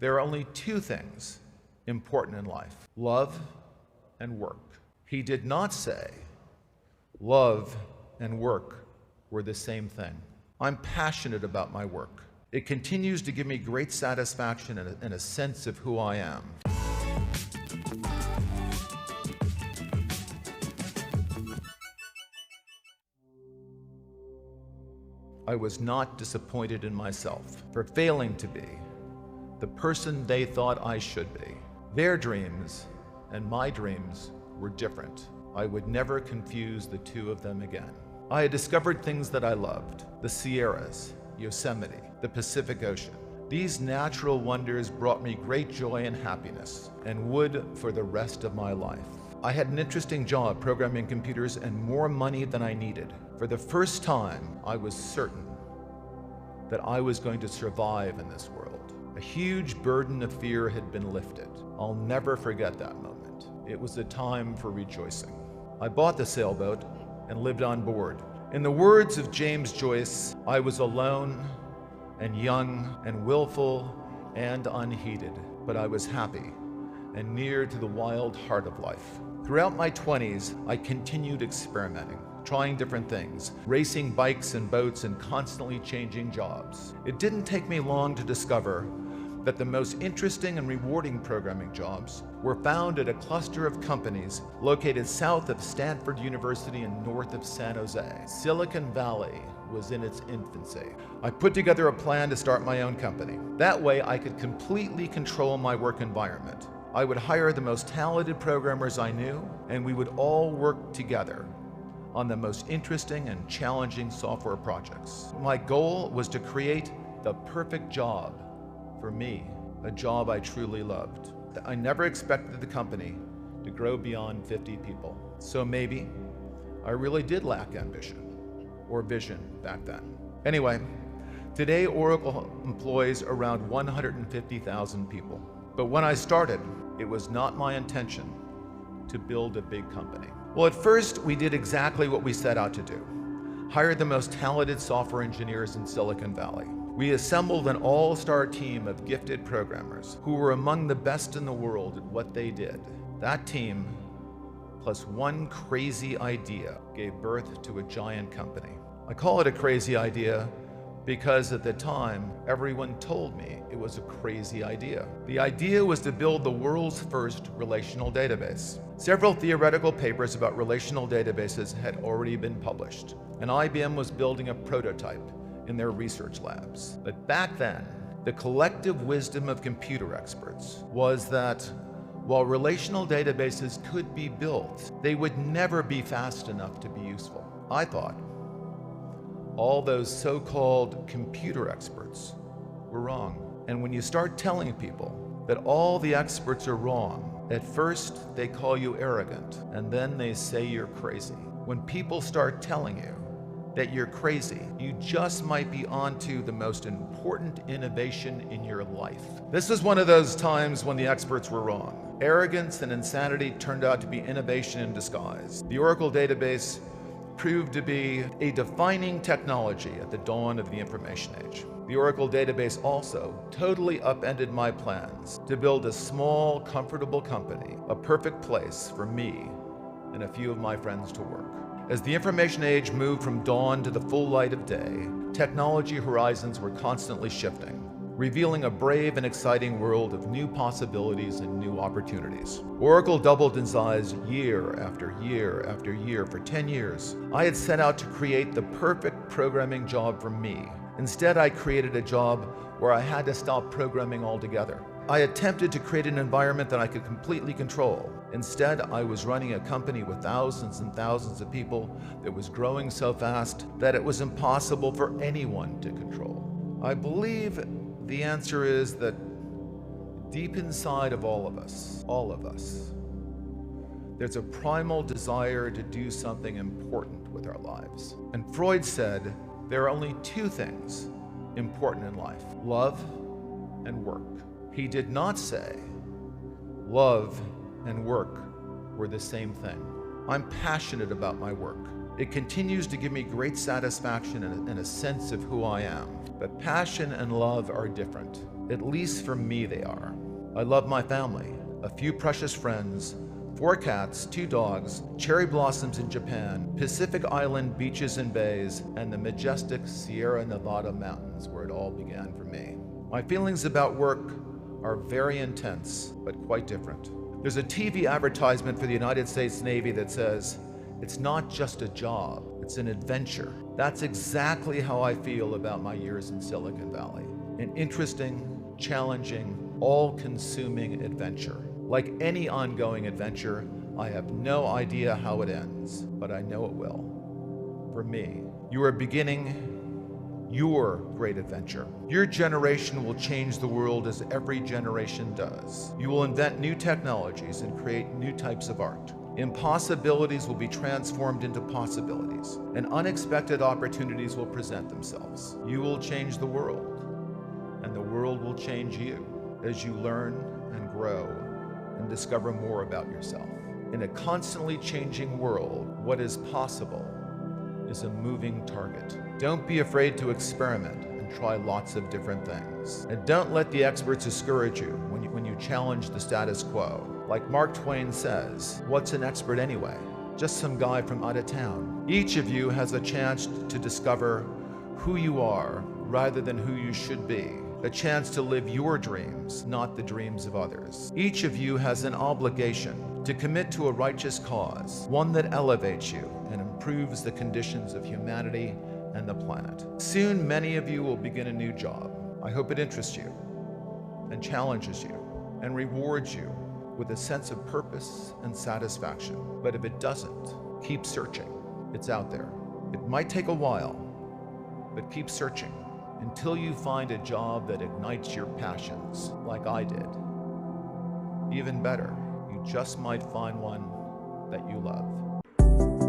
There are only two things important in life: love and work. He did not say love and work were the same thing. I'm passionate about my work. It continues to give me great satisfaction and a sense of who I am. I was not disappointed in myself for failing to be the person they thought I should be. Their dreams and my dreams were different. I would never confuse the two of them again. I had discovered things that I loved: the Sierras, Yosemite, the Pacific Ocean. These natural wonders brought me great joy and happiness, and would for the rest of my life. I had an interesting job programming computers and more money than I needed. For the first time, I was certain that I was going to survive in this world. A huge burden of fear had been lifted. I'll never forget that moment. It was a time for rejoicing. I bought the sailboat and lived on board. In the words of James Joyce, I was alone and young and willful and unheeded, but I was happy and near to the wild heart of life. Throughout my 20s, I continued experimenting, trying different things, racing bikes and boats and constantly changing jobs. It didn't take me long to discover that the most interesting and rewarding programming jobs were found at a cluster of companies located south of Stanford University and north of San Jose. Silicon Valley was in its infancy. I put together a plan to start my own company. That way I could completely control my work environment. I would hire the most talented programmers I knew, and we would all work together on the most interesting and challenging software projects. My goal was to create the perfect job for me, a job I truly loved. I never expected the company to grow beyond 50 people. So maybe I really did lack ambition or vision back then. Anyway, today Oracle employs around 150,000 people. But when I started, it was not my intention to build a big company. Well, at first, we did exactly what we set out to do: hire the most talented software engineers in Silicon Valley. We assembled an all-star team of gifted programmers who were among the best in the world at what they did. That team, plus one crazy idea, gave birth to a giant company. I call it a crazy idea because at the time, everyone told me it was a crazy idea. The idea was to build the world's first relational database. Several theoretical papers about relational databases had already been published, and IBM was building a prototype in their research labs. But back then, the collective wisdom of computer experts was that while relational databases could be built, they would never be fast enough to be useful. I thought all those so-called computer experts were wrong. And when you start telling people that all the experts are wrong, at first they call you arrogant, and then they say you're crazy. When people start telling you that you're crazy, you just might be onto the most important innovation in your life. This was one of those times when the experts were wrong. Arrogance and insanity turned out to be innovation in disguise. The Oracle database proved to be a defining technology at the dawn of the information age. The Oracle database also totally upended my plans to build a small, comfortable company, a perfect place for me and a few of my friends to work. As the information age moved from dawn to the full light of day, technology horizons were constantly shifting, revealing a brave and exciting world of new possibilities and new opportunities. Oracle doubled in size year after year after year for 10 years. I had set out to create the perfect programming job for me. Instead, I created a job where I had to stop programming altogether. I attempted to create an environment that I could completely control. Instead, I was running a company with thousands and thousands of people that was growing so fast that it was impossible for anyone to control. I believe the answer is that deep inside of all of us, there's a primal desire to do something important with our lives. And Freud said there are only two things important in life: love and work. He did not say love and work were the same thing. I'm passionate about my work. It continues to give me great satisfaction and a sense of who I am. But passion and love are different. At least for me they are. I love my family, a few precious friends, 4 cats, 2 dogs, cherry blossoms in Japan, Pacific Island beaches and bays, and the majestic Sierra Nevada mountains where it all began for me. My feelings about work are very intense, but quite different. There's a TV advertisement for the United States Navy that says, "It's not just a job, it's an adventure." That's exactly how I feel about my years in Silicon Valley. An interesting, challenging, all-consuming adventure. Like any ongoing adventure, I have no idea how it ends, but I know it will. For me, you are beginning your great adventure. Your generation will change the world as every generation does. You will invent new technologies and create new types of art. Impossibilities will be transformed into possibilities, and unexpected opportunities will present themselves. You will change the world, and the world will change you as you learn and grow and discover more about yourself. In a constantly changing world, what is possible is a moving target. Don't be afraid to experiment and try lots of different things. And don't let the experts discourage you when you challenge the status quo. Like Mark Twain says, what's an expert anyway? Just some guy from out of town. Each of you has a chance to discover who you are rather than who you should be. A chance to live your dreams, not the dreams of others. Each of you has an obligation to commit to a righteous cause, one that elevates you and improves the conditions of humanity and the planet. Soon, many of you will begin a new job. I hope it interests you and challenges you and rewards you with a sense of purpose and satisfaction. But if it doesn't, keep searching. It's out there. It might take a while, but keep searching until you find a job that ignites your passions, like I did. Even better, you just might find one that you love.